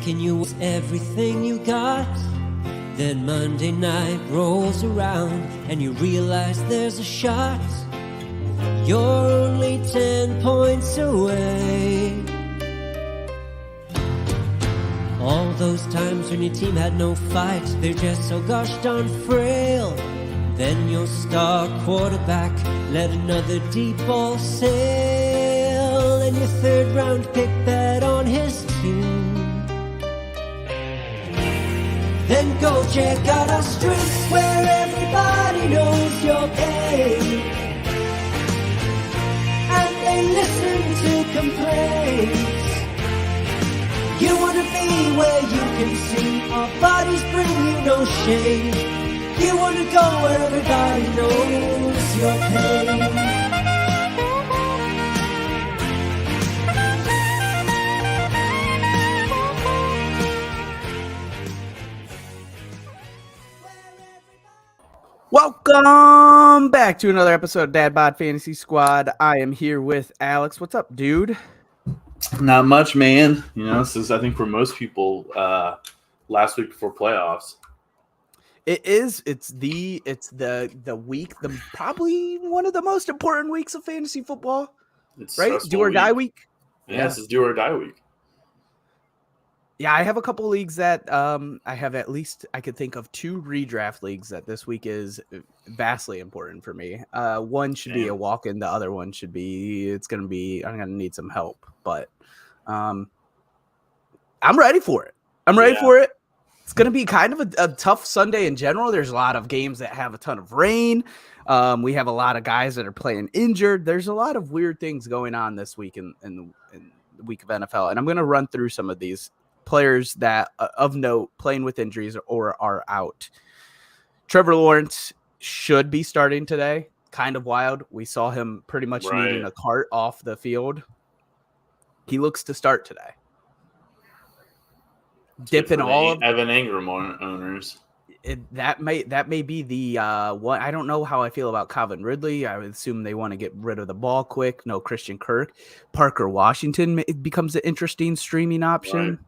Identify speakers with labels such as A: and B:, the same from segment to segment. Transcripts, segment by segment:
A: Can you use everything you got? Then Monday night rolls around and you realize there's a shot. You're only 10 points away. All those times when your team had no fight, they're just so gosh darn frail. Then your star quarterback let another deep ball sail, and your third round pick bet on his team. Then go check out our streets where everybody knows your pain, and they listen to complaints. You wanna be where you can see our bodies bring you no shame. You wanna go where everybody knows your pain.
B: Welcome back to another episode of Dad Bod Fantasy Squad. I am here with Alex. What's up, dude?
C: Not much, man. You know, this is, I think, for most people, last week before playoffs.
B: It is. It's the week, probably one of the most important weeks of fantasy football.
C: It's
B: right? Do or die week.
C: Yes, it's do or die week.
B: Yeah, I have a couple leagues that I have at least I could think of 2 redraft leagues that this week is vastly important for me. One should be a walk-in. The other one should be I'm gonna need some help, but I'm ready for it. For it. It's gonna be kind of a tough Sunday in general. There's a lot of games that have a ton of rain. We have a lot of guys that are playing injured. There's a lot of weird things going on this week in the week of NFL, and I'm gonna run through some of these players that of note playing with injuries or are out. Trevor Lawrence should be starting today. Kind of wild. We saw him pretty much needing a cart off the field. He looks to start today. Dipping all of
C: Evan Ingram owners.
B: That may be the one. I don't know how I feel about Calvin Ridley. I would assume they want to get rid of the ball quick. No Christian Kirk. Parker Washington, it becomes an interesting streaming option.
C: Right.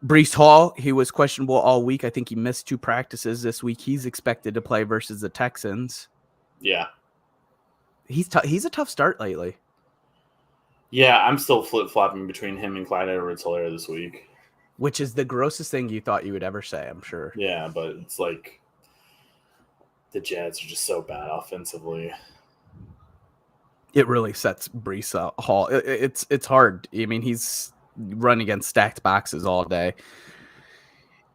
B: Breece Hall, he was questionable all week. I think he missed 2 practices this week. He's expected to play versus the Texans.
C: Yeah.
B: He's a tough start lately.
C: Yeah, I'm still flip-flopping between him and Clyde Edwards-Helaire this week.
B: Which is the grossest thing you thought you would ever say, I'm sure.
C: Yeah, but it's like the Jets are just so bad offensively.
B: It really sets Breece Hall. It's hard. I mean, he's run against stacked boxes all day.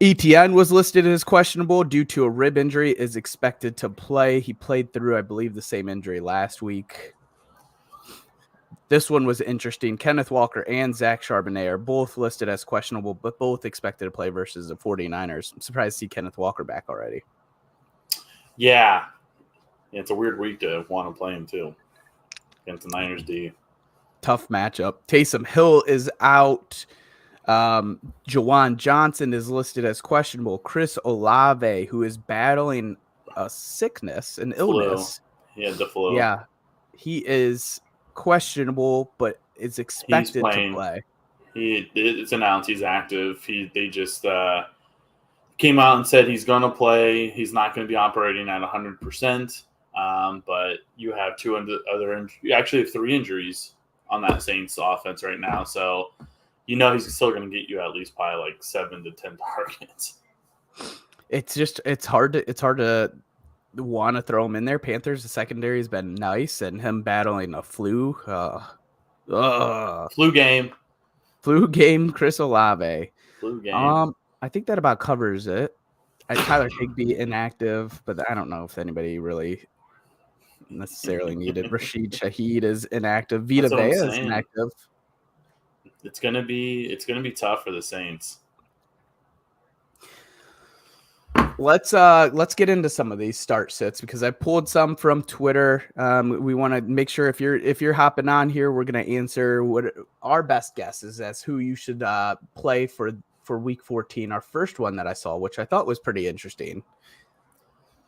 B: ETN was listed as questionable due to a rib injury, is expected to play. He played through, I believe, the same injury last week. This one was interesting. Kenneth Walker and Zach Charbonnet are both listed as questionable, but both expected to play versus the 49ers. I'm surprised to see Kenneth Walker back already.
C: Yeah. It's a weird week to want to play him, too, against the Niners D.
B: Tough matchup. Taysom Hill is out. Jawan Johnson is listed as questionable. Chris Olave, who is battling a sickness, an illness.
C: He had the flu.
B: Yeah, he is questionable, but is expected to play.
C: It's announced he's active. They just came out and said he's going to play. He's not going to be operating at 100%. But you have 2 other you actually have 3 injuries on that Saints offense right now. So, you know, he's still going to get you at least probably like 7 to 10 targets.
B: It's hard to want to throw him in there. Panthers, the secondary has been nice, and him battling a flu.
C: Flu game,
B: Chris Olave.
C: Flu game.
B: I think that about covers it. Tyler Higbee inactive, but I don't know if anybody really necessarily needed. Rashid Shaheed is inactive. Vita Vea is inactive.
C: It's gonna be tough for the Saints.
B: Let's get into some of these start sits because I pulled some from Twitter. We want to make sure if you're hopping on here, we're gonna answer what our best guess is as who you should play for week 14. Our first one that I saw, which I thought was pretty interesting.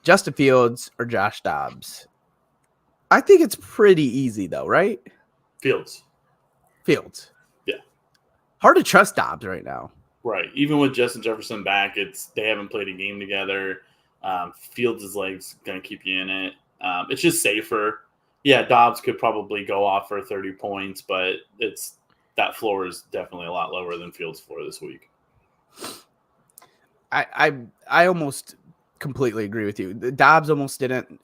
B: Justin Fields or Josh Dobbs. I think it's pretty easy though, right?
C: Fields.
B: Yeah. hard to trust Dobbs right now.
C: Right. Even with Justin Jefferson back, they haven't played a game together. Fields' legs going to keep you in it. It's just safer. Yeah, Dobbs could probably go off for 30 points, but that floor is definitely a lot lower than Fields' floor this week.
B: I almost completely agree with you. Dobbs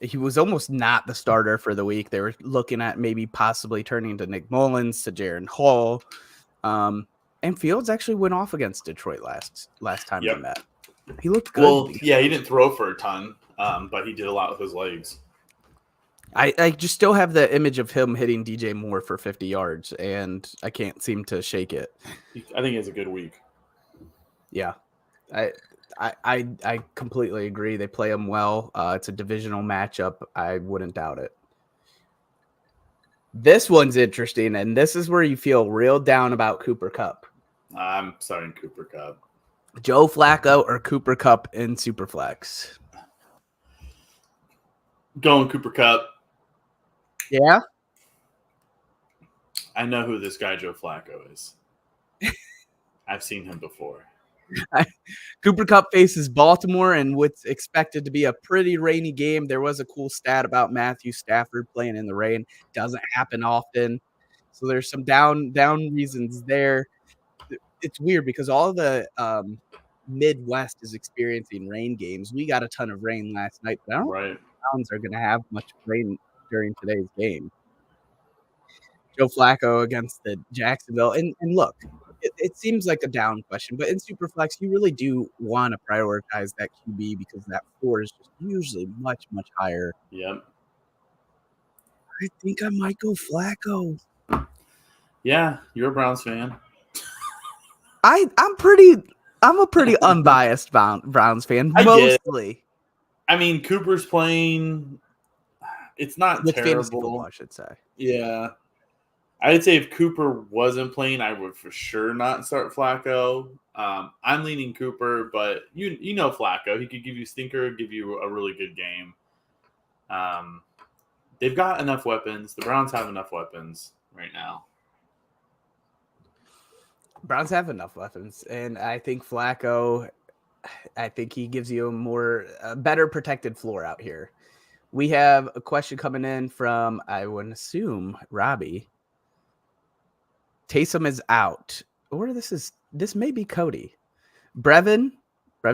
B: he was almost not the starter for the week. They were looking at maybe possibly turning to Nick Mullins, to Jaron Hall. And Fields actually went off against Detroit last time they met. He looked good.
C: Well, yeah, he didn't throw for a ton, but he did a lot with his legs.
B: I just still have the image of him hitting DJ Moore for 50 yards, and I can't seem to shake it.
C: I think he has a good week.
B: Yeah, I completely agree. They play him well. It's a divisional matchup. I wouldn't doubt it. This one's interesting, and this is where you feel real down about Cooper Kupp.
C: I'm starting Cooper Kupp.
B: Joe Flacco or Cooper Kupp in Superflex?
C: Going Cooper Kupp.
B: Yeah?
C: I know who this guy Joe Flacco is. I've seen him before.
B: Cooper Kupp faces Baltimore in what's expected to be a pretty rainy game. There was a cool stat about Matthew Stafford playing in the rain. Doesn't happen often. So there's some down reasons there. It's weird because all the Midwest is experiencing rain games. We got a ton of rain last night, but I don't think the Browns are going to have much rain during today's game. Joe Flacco against the Jacksonville. And look, it seems like a down question, but in Superflex, you really do want to prioritize that QB because that floor is just usually much, much higher.
C: Yep.
B: I think I might go Flacco.
C: Yeah, you're a Browns fan.
B: I'm a pretty unbiased Browns fan, mostly.
C: I mean, Cooper's playing. It's not
B: with
C: terrible.
B: Fantasy football, I should say.
C: Yeah. I'd say if Cooper wasn't playing, I would for sure not start Flacco. I'm leaning Cooper, but you know Flacco. He could give you stinker, give you a really good game. They've got enough weapons. The Browns have enough weapons right now.
B: Browns have enough weapons, and I think Flacco, he gives you a better protected floor out here. We have a question coming in from, I would assume, Robbie. Taysom is out. Or this may be Cody. Brevin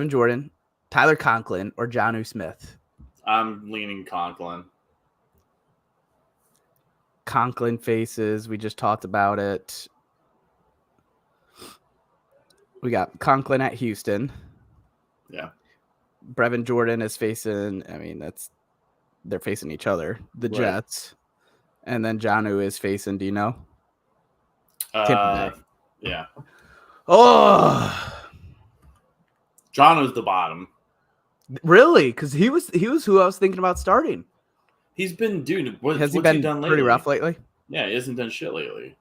B: Jordan, Tyler Conklin, or Jonnu Smith?
C: I'm leaning Conklin.
B: Conklin faces. We just talked about it. We got Conklin at Houston.
C: Yeah.
B: Brevin Jordan is facing, they're facing each other, the Jets. And then Jonnu is facing, do you know? Tampa Bay.
C: Yeah.
B: Oh,
C: Jonnu's the bottom.
B: Really? Because he was who I was thinking about starting.
C: He's been, dude.
B: Has he been
C: done lately?
B: Pretty rough lately?
C: Yeah, he hasn't done shit lately.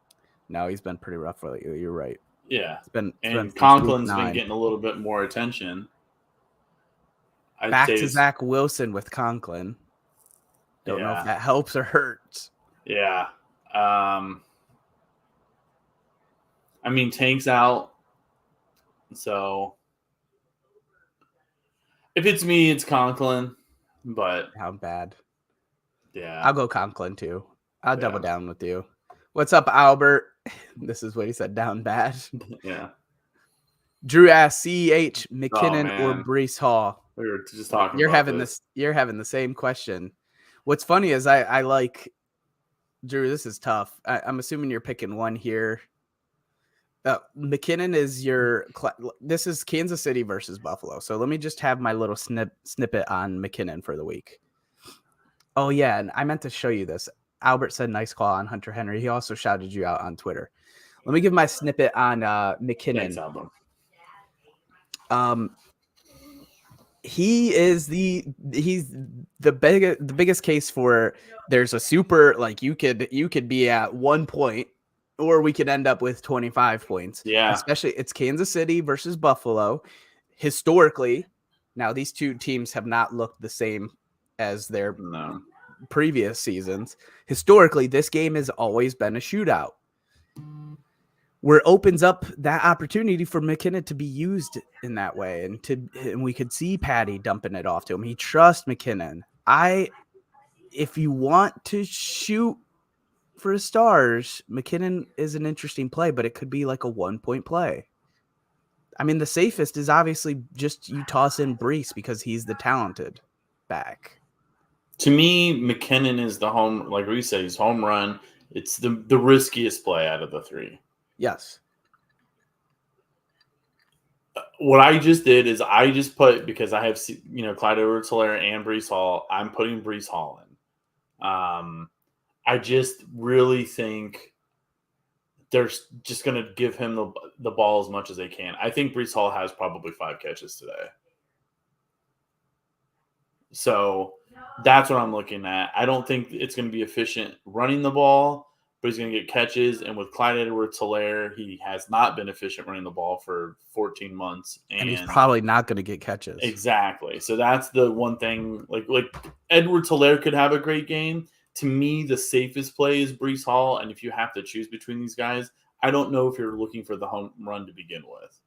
B: No, he's been pretty rough lately. You're right.
C: Yeah,
B: and
C: Conklin's been getting a little bit more attention.
B: Back to Zach Wilson with Conklin. Don't know if that helps or hurts.
C: Yeah. Tank's out. So if it's me, it's Conklin. But
B: how bad?
C: Yeah.
B: I'll go Conklin too. I'll double down with you. What's up, Albert? This is what he said, down bad.
C: Yeah.
B: Drew asked CEH, McKinnon or Breece Hall.
C: We were just talking
B: You're
C: about
B: having this. You're having the same question. What's funny is I like Drew. This is tough. I'm assuming you're picking one here. McKinnon is this is Kansas City versus Buffalo. So let me just have my little snippet on McKinnon for the week. Oh yeah, and I meant to show you this. Albert said nice call on Hunter Henry. He also shouted you out on Twitter. Let me give my snippet on McKinnon.
C: Thanks,
B: he's the biggest case for there's a super, like you could be at 1 point or we could end up with 25 points.
C: Yeah.
B: Especially it's Kansas City versus Buffalo. Historically, now these two teams have not looked the same as their previous seasons. Historically, this game has always been a shootout. where it opens up that opportunity for McKinnon to be used in that way, and we could see Patty dumping it off to him. He trusts McKinnon. If you want to shoot for stars, McKinnon is an interesting play, but it could be like a 1-point play. I mean, the safest is obviously just you toss in Brees because he's the talented back.
C: To me, McKinnon is the home, like we said, he's home run. It's the riskiest play out of the three.
B: Yes.
C: What I just did is I just put, because I have, Clyde Edwards-Helaire and Brees Hall, I'm putting Brees Hall in. I just really think they're just going to give him the ball as much as they can. I think Brees Hall has probably 5 catches today. So that's what I'm looking at. I don't think it's going to be efficient running the ball, but he's going to get catches. And with Clyde Edwards-Helaire, he has not been efficient running the ball for 14 months.
B: And he's probably not going to get catches.
C: Exactly. So that's the one thing. Like Edwards-Helaire could have a great game. To me, the safest play is Brees Hall. And if you have to choose between these guys, I don't know if you're looking for the home run to begin with.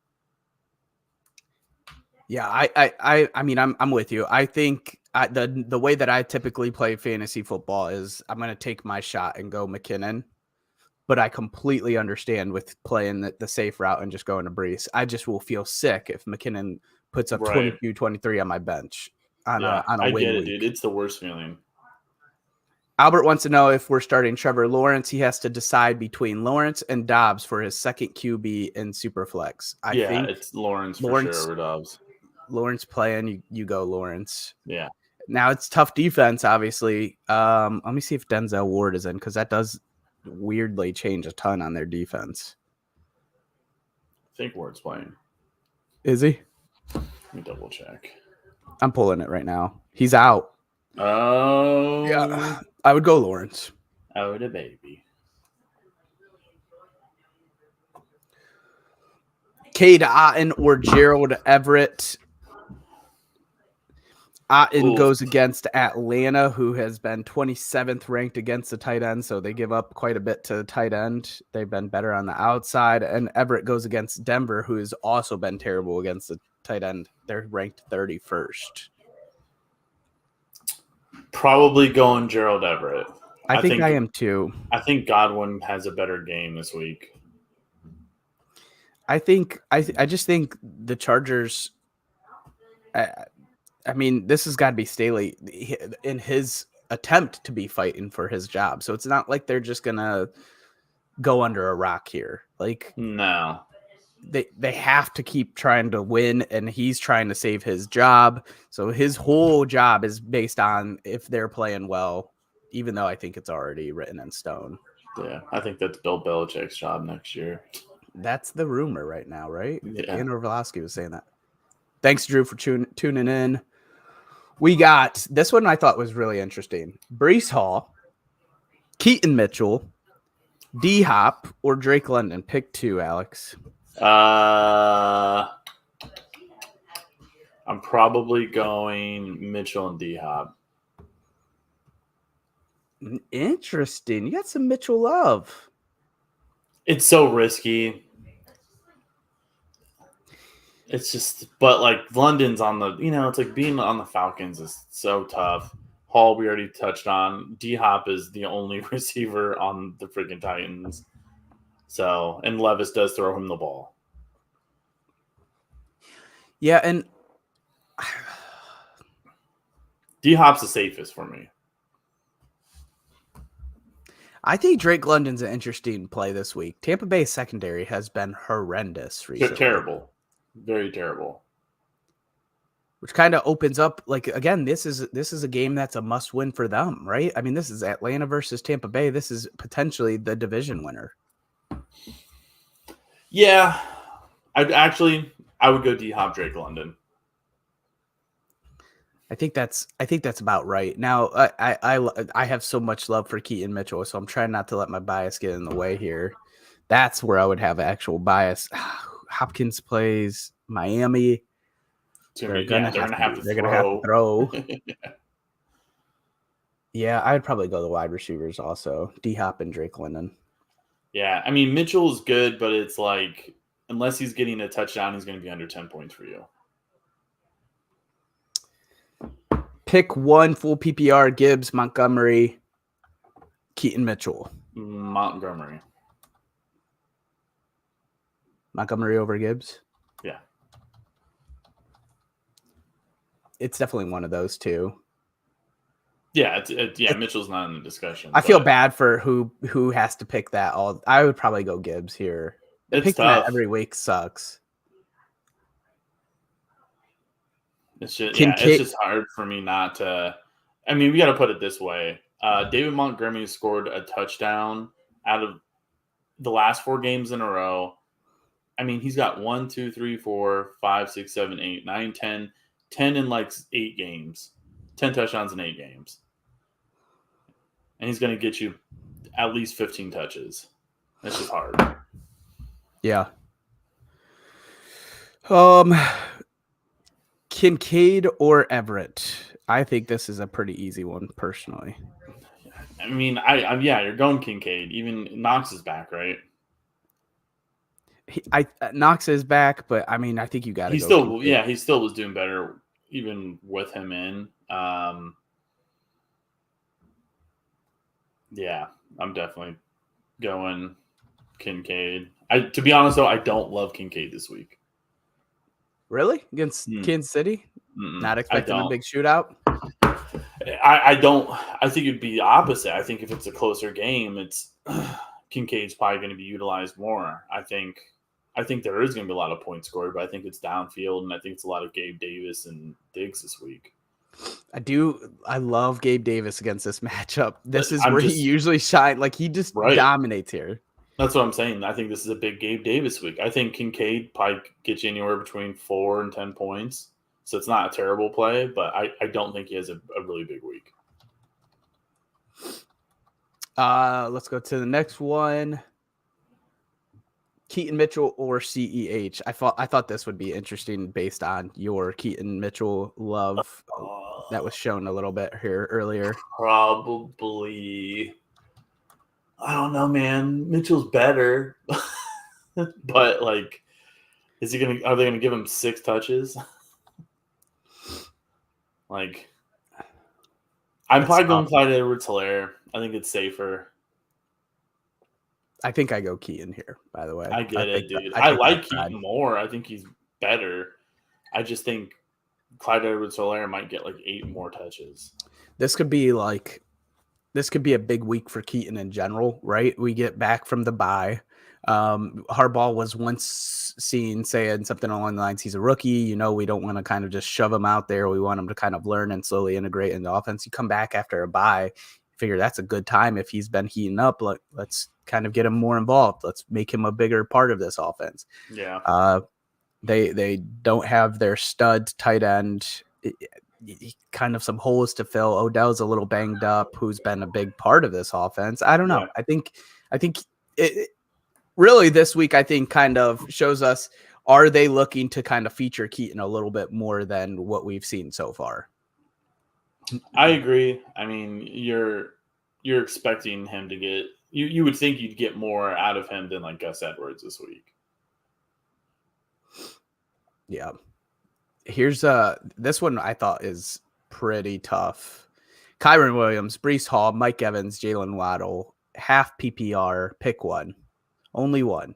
B: Yeah, I mean, I'm with you. I think the way that I typically play fantasy football is I'm going to take my shot and go McKinnon, but I completely understand with playing the safe route and just going to Brees. I just will feel sick if McKinnon puts up 22, 23 on my bench on a
C: I
B: win
C: get it,
B: week.
C: dude. It's the worst feeling.
B: Albert wants to know if we're starting Trevor Lawrence. He has to decide between Lawrence and Dobbs for his second QB in Superflex. I think
C: it's Lawrence for sure over Dobbs.
B: Lawrence playing, you go Lawrence.
C: Yeah.
B: Now it's tough defense, obviously. Let me see if Denzel Ward is in, because that does weirdly change a ton on their defense.
C: I think Ward's playing.
B: Is he?
C: Let me double check.
B: I'm pulling it right now. He's out.
C: Oh.
B: Yeah. I would go Lawrence.
C: Oh, the baby.
B: Cade Otton or Gerald Everett. Otton goes against Atlanta, who has been 27th ranked against the tight end, so they give up quite a bit to the tight end. They've been better on the outside. And Everett goes against Denver, who has also been terrible against the tight end. They're ranked 31st.
C: Probably going Gerald Everett.
B: I think I am too.
C: I think Godwin has a better game this week.
B: I just think the Chargers. I mean, this has got to be Staley in his attempt to be fighting for his job. So it's not like they're just gonna go under a rock here. Like,
C: no,
B: they have to keep trying to win, and he's trying to save his job. So his whole job is based on if they're playing well, even though I think it's already written in stone.
C: Yeah, I think that's Bill Belichick's job next year.
B: That's the rumor right now, right?
C: Yeah.
B: Andrew Orlovsky was saying that. Thanks, Drew, for tuning in. We got this one I thought was really interesting. Brees Hall, Keaton Mitchell, D-Hop, or Drake London. Pick 2, Alex.
C: I'm probably going Mitchell and D-Hop.
B: Interesting. You got some Mitchell love.
C: It's so risky. It's just, but like London's on the, it's like being on the Falcons is so tough. Hall, we already touched on. D-Hop is the only receiver on the freaking Titans. So, and Levis does throw him the ball.
B: Yeah, and
C: D-Hop's the safest for me.
B: I think Drake London's an interesting play this week. Tampa Bay secondary has been horrendous recently.
C: Terrible. Very terrible.
B: Which kind of opens up, like, again, this is a game that's a must win for them, right? I mean, this is Atlanta versus Tampa Bay. This is potentially the division winner.
C: Yeah. I would go D-Hop, Drake London.
B: I think that's about right. Now, I have so much love for Keaton Mitchell, so I'm trying not to let my bias get in the way here. That's where I would have actual bias. Hopkins plays Miami. They're gonna have to throw. Yeah, I'd probably go the wide receivers also. D-Hop and Drake London.
C: Yeah, I mean Mitchell is good, but it's like unless he's getting a touchdown, he's going to be under 10 points for you.
B: Pick one full PPR: Gibbs, Montgomery, Keaton, Mitchell.
C: Montgomery.
B: Montgomery over Gibbs.
C: Yeah.
B: It's definitely one of those two.
C: Yeah, Mitchell's not in the discussion.
B: I feel bad for who has to pick that. I would probably go Gibbs here.
C: It's
B: Picking
C: tough.
B: that every week sucks.
C: It's just hard for me not to. I mean, we got to put it this way: David Montgomery scored a touchdown out of the last 4 games in a row. I mean, he's got 1, 2, 3, 4, 5, 6, 7, 8, 9, 10 in like 8 games, 10 touchdowns in 8 games, and he's going to get you at least 15 touches. That's just hard.
B: Yeah. Kincaid or Everett? I think this is a pretty easy one, personally.
C: I mean, you're going Kincaid. Even Knox is back, right?
B: Knox is back, but I mean, I think you got to.
C: He still was doing better even with him in. Yeah, I'm definitely going Kincaid. To be honest though, I don't love Kincaid this week.
B: Really? Against Kansas City? Not expecting a big shootout?
C: I don't. I think it'd be the opposite. I think if it's a closer game, it's Kincaid's probably going to be utilized more. I think there is going to be a lot of points scored, but I think it's downfield, and I think it's a lot of Gabe Davis and Diggs this week.
B: I love Gabe Davis against this matchup. This is where he usually shines. Like, he just dominates here.
C: That's what I'm saying. I think this is a big Gabe Davis week. I think Kincaid probably gets you anywhere between 4 and 10 points. So it's not a terrible play, but I don't think he has a really big week.
B: Let's go to the next one. Keaton Mitchell or CEH. I thought this would be interesting based on your Keaton Mitchell love that was shown a little bit here earlier.
C: Probably. I don't know, man. Mitchell's better. But like, are they gonna give him 6 touches? Like, I'm probably going Clyde Edwards-Helaire. I think it's safer.
B: I think I go Keaton here, by the way.
C: I get it, dude. I like Keaton more. I think he's better. I just think Clyde Edwards-Helaire might get like 8 more touches.
B: This could be a big week for Keaton in general, right? We get back from the bye. Harbaugh was once seen saying something along the lines, he's a rookie. We don't want to kind of just shove him out there. We want him to kind of learn and slowly integrate in the offense. You come back after a bye, figure that's a good time. If he's been heating up, let's kind of get him more involved. Let's make him a bigger part of this offense.
C: Yeah.
B: They don't have their stud tight end. Kind of some holes to fill. Odell's a little banged up, who's been a big part of this offense. I don't know. Yeah. I think it really this week, I think kind of shows us, are they looking to kind of feature Keaton a little bit more than what we've seen so far?
C: I agree. I mean, you're expecting him to get, you would think you'd get more out of him than like Gus Edwards this week.
B: Yeah. Here's this one I thought is pretty tough. Kyren Williams, Breece Hall, Mike Evans, Jalen Waddle, half PPR, pick one. Only one,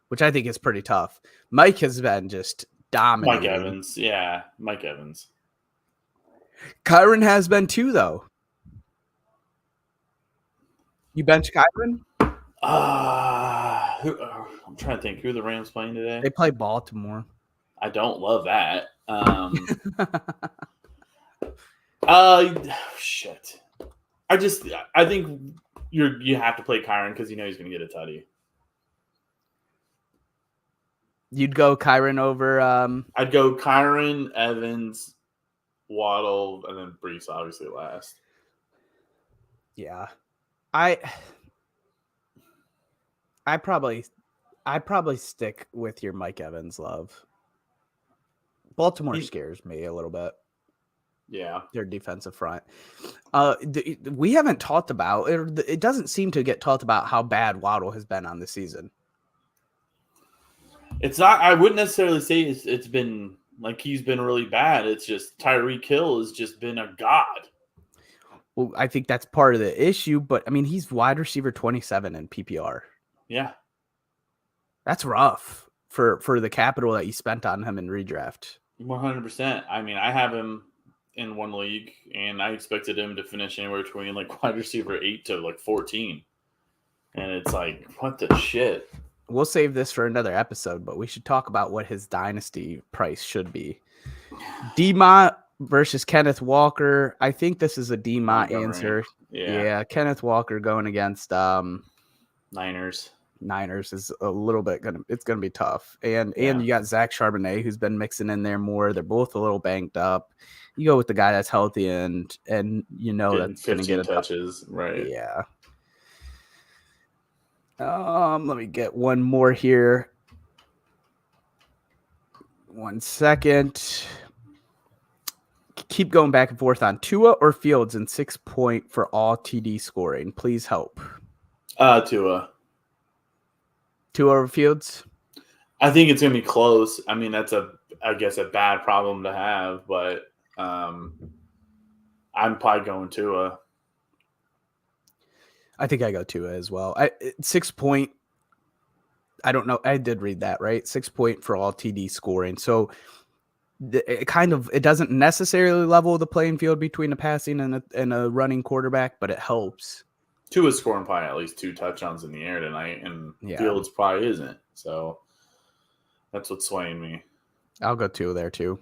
B: which I think is pretty tough. Mike has been just dominating.
C: Mike Evans, yeah, Mike Evans.
B: Kyren has been too, though. You bench Kyren?
C: I'm trying to think. Who are the Rams playing today?
B: They play Baltimore.
C: I don't love that. Shit. I think you have to play Kyren because he's going to get a tutty.
B: You'd go Kyren over.
C: I'd go Kyren, Evans, Waddle, and then Breece obviously last.
B: Yeah, I probably stick with your Mike Evans love. Baltimore scares me a little bit.
C: Yeah.
B: their defensive front. We haven't talked about it. Doesn't seem to get talked about how bad Waddle has been on the season.
C: It's not. I wouldn't necessarily say it's been like he's been really bad. It's just Tyreek Hill has just been a god.
B: Well, I think that's part of the issue, but I mean, he's wide receiver 27 in PPR.
C: Yeah.
B: That's rough for the capital that you spent on him in redraft.
C: 100%. I mean, I have him in one league, and I expected him to finish anywhere between like wide receiver 8 to like 14. And it's like, what the shit?
B: We'll save this for another episode, but we should talk about what his dynasty price should be. D-Mont versus Kenneth Walker. I think this is a D-Mont answer. Yeah, Kenneth Walker going against
C: Niners.
B: Niners is a little bit gonna be tough. And you got Zach Charbonnet, who's been mixing in there more. They're both a little banged up. You go with the guy that's healthy and you know that's gonna get
C: touches, right?
B: Yeah. Let me get one more here. 1 second. Keep going back and forth on Tua or Fields in 6-point for all TD scoring. Please help.
C: Tua.
B: Tua or Fields?
C: I think it's gonna be close. I mean, that's I guess a bad problem to have, but I'm probably going Tua.
B: I think I go Tua as well. 6-point. I don't know. I did read that, right? 6-point for all TD scoring. So it doesn't necessarily level the playing field between a passing and a running quarterback, but it helps.
C: Tua's scoring probably at least 2 touchdowns in the air tonight, and Fields probably isn't. So that's what's swaying me.
B: I'll go Tua there too.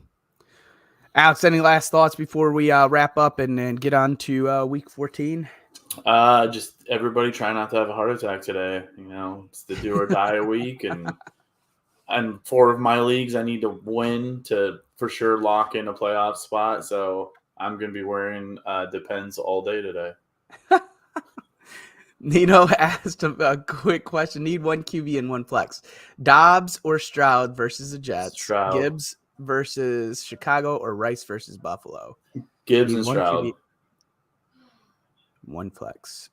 B: Alex, any last thoughts before we wrap up and get on to week 14?
C: Just everybody try not to have a heart attack today. You know, it's the do or die week, and 4 of my leagues I need to win to for sure lock in a playoff spot. So I'm gonna be wearing Depends all day today.
B: Nino asked a quick question: need 1 QB and 1 flex. Dobbs or Stroud versus the Jets.
C: Stroud.
B: Gibbs versus Chicago or Rice versus Buffalo.
C: Gibbs and Stroud.
B: QB, 1 flex.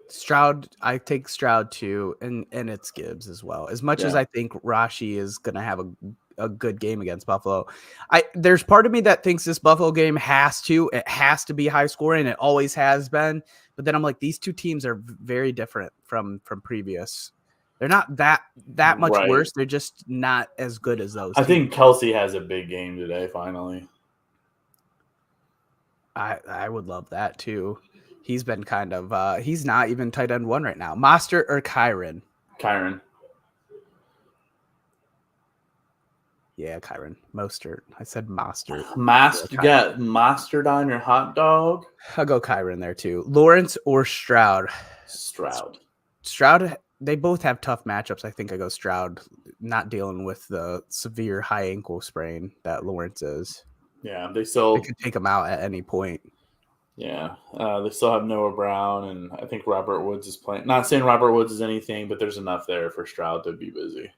B: Stroud, I take Stroud too, and it's Gibbs as well. As much as I think Rashi is going to have a good game against Buffalo, there's part of me that thinks this Buffalo game has to be high scoring. It always has been, but then I'm like, these two teams are very different from previous. They're not that much worse. They're just not as good as those.
C: I think Kelsey has a big game today. Finally,
B: I would love that too. He's been kind of he's not even tight end 1 right now. Mostert or Kyron?
C: Kyron.
B: Yeah, Kyron. Mostert. I said Mostert.
C: You got Mostert on your hot dog?
B: I'll go Kyron there too. Lawrence or Stroud? Stroud, they both have tough matchups. I think I go Stroud, not dealing with the severe high ankle sprain that Lawrence is.
C: Yeah, they
B: could take him out at any point.
C: Yeah, they still have Noah Brown, and I think Robert Woods is playing. Not saying Robert Woods is anything, but there's enough there for Stroud to be busy.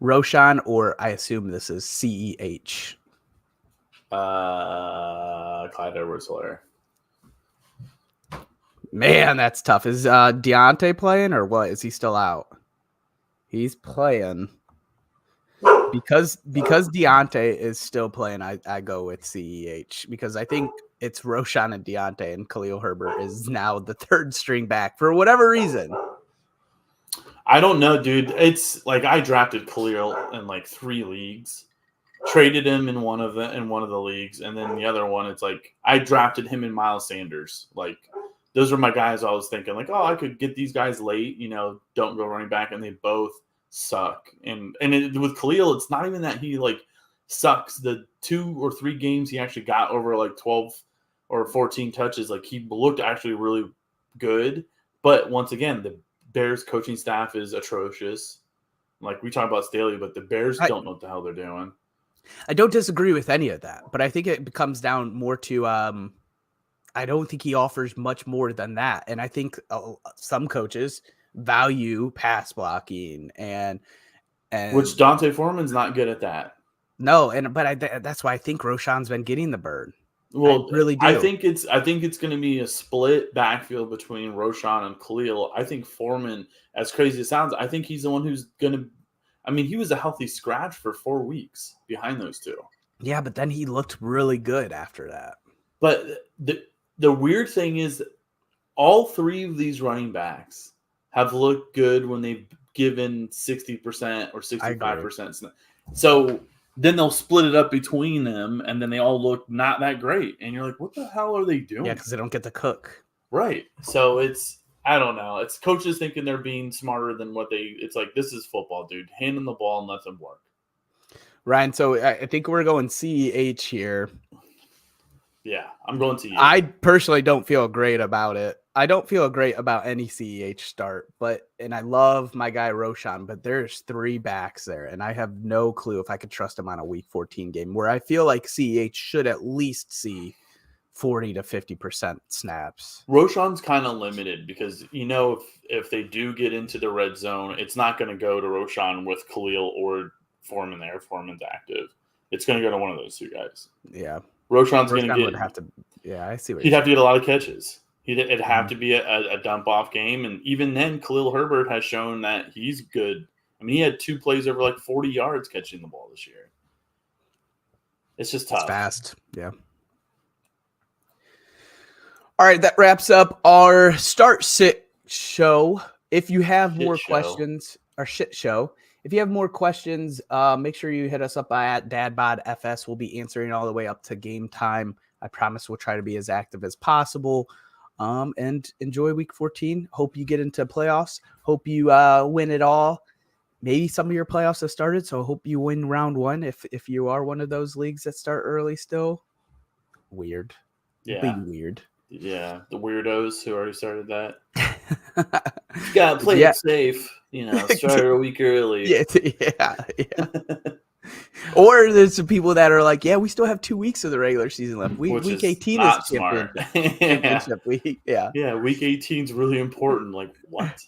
B: Roshan, or I assume this is CEH.
C: Clyde Edwards-Helaire.
B: Man, that's tough. Is Deontay playing or what? Is he still out? He's playing. Because Deontay is still playing, I go with CEH because I think it's Roshan and Deontay, and Khalil Herbert is now the 3rd string back for whatever reason.
C: I don't know, dude. It's like I drafted Khalil in like 3 leagues, traded him in one of the leagues, and then the other one, it's like I drafted him in Miles Sanders. Like those are my guys. I was thinking like, oh, I could get these guys late. You know, don't go running back, and they both suck. And with Khalil, it's not even that he like sucks. The 2 or 3 games he actually got over like 12 or 14 touches, like he looked actually really good. But once again, the Bears coaching staff is atrocious. Like we talk about Staley, but the Bears don't know what the hell they're doing.
B: I don't disagree with any of that, but I think it comes down more to I don't think he offers much more than that. And I think some coaches value pass blocking and
C: which Dante Foreman's not good at that.
B: No, but that's why I think Roshan's been getting the bird.
C: Well,
B: I really do.
C: I think it's going to be a split backfield between Roshan and Khalil. I think Foreman, as crazy as it sounds, I think he's the one who's going to. I mean, he was a healthy scratch for 4 weeks behind those two.
B: Yeah, but then he looked really good after that.
C: But the weird thing is, all 3 of these running backs have looked good when they've given 60% or 65%. So then they'll split it up between them, and then they all look not that great. And you're like, what the hell are they doing?
B: Yeah, because they don't get to cook.
C: Right. So I don't know. It's coaches thinking they're being smarter than what it's like, this is football, dude. Hand them the ball and let them work.
B: Ryan, so I think we're going CEH here.
C: Yeah, I'm going to you.
B: I personally don't feel great about it. I don't feel great about any CEH start, and I love my guy Roshan, but there's 3 backs there, and I have no clue if I could trust him on a Week 14 game where I feel like CEH should at least see 40 to 50% snaps.
C: Roshan's kind of limited because, if they do get into the red zone, it's not going to go to Roshan with Khalil or Foreman there. Foreman's active. It's going to go to one of those 2 guys.
B: Yeah.
C: Roshan going to
B: would have to. Yeah, I see what
C: he'd have to get a lot of catches. It'd have to be a dump off game. And even then, Khalil Herbert has shown that he's good. I mean, he had 2 plays over like 40 yards catching the ball this year. It's just tough.
B: It's fast. Yeah. All right. That wraps up our start sit show. If you have more questions, our shit show. If you have more questions, make sure you hit us up at DadBodFS. We'll be answering all the way up to game time. I promise we'll try to be as active as possible. And enjoy week 14. Hope you get into playoffs. Hope you win it all. Maybe some of your playoffs have started, so I hope you win round 1 if you are one of those leagues that start early still. Weird.
C: Yeah.
B: Be weird.
C: Yeah, the weirdos who already started that. You gotta play it safe, start a week early.
B: Yeah. Or there's some people that are like, yeah, we still have 2 weeks of the regular season left. Week 18 is championship week. Yeah.
C: Yeah, week 18 is really important. Like, what?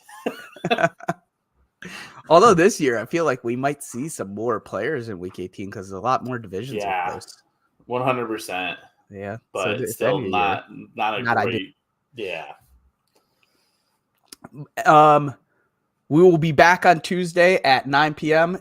B: Although this year, I feel like we might see some more players in week 18 because a lot more divisions are close.
C: 100%.
B: Yeah.
C: But it's still not a great idea. Yeah.
B: We will be back on Tuesday at 9 p.m.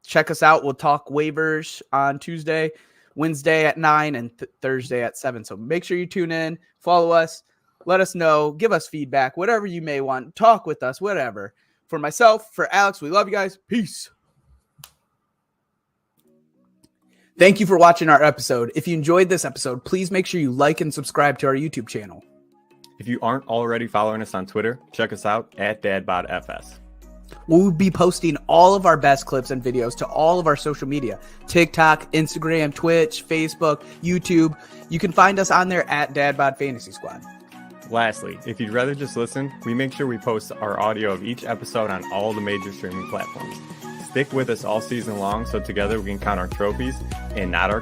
B: Check us out. We'll talk waivers on Tuesday, Wednesday at 9, and Thursday at 7. So make sure you tune in, follow us, let us know, give us feedback, whatever you may want, talk with us, whatever. For myself, for Alex, we love you guys. Peace. Thank you for watching our episode. If you enjoyed this episode, please make sure you like and subscribe to our YouTube channel.
D: If you aren't already following us on Twitter, check us out at DadBodFS.
B: We'll be posting all of our best clips and videos to all of our social media, TikTok, Instagram, Twitch, Facebook, YouTube. You can find us on there at DadBod Fantasy Squad.
D: Lastly, if you'd rather just listen, we make sure we post our audio of each episode on all the major streaming platforms. Stick with us all season long so together we can count our trophies and not our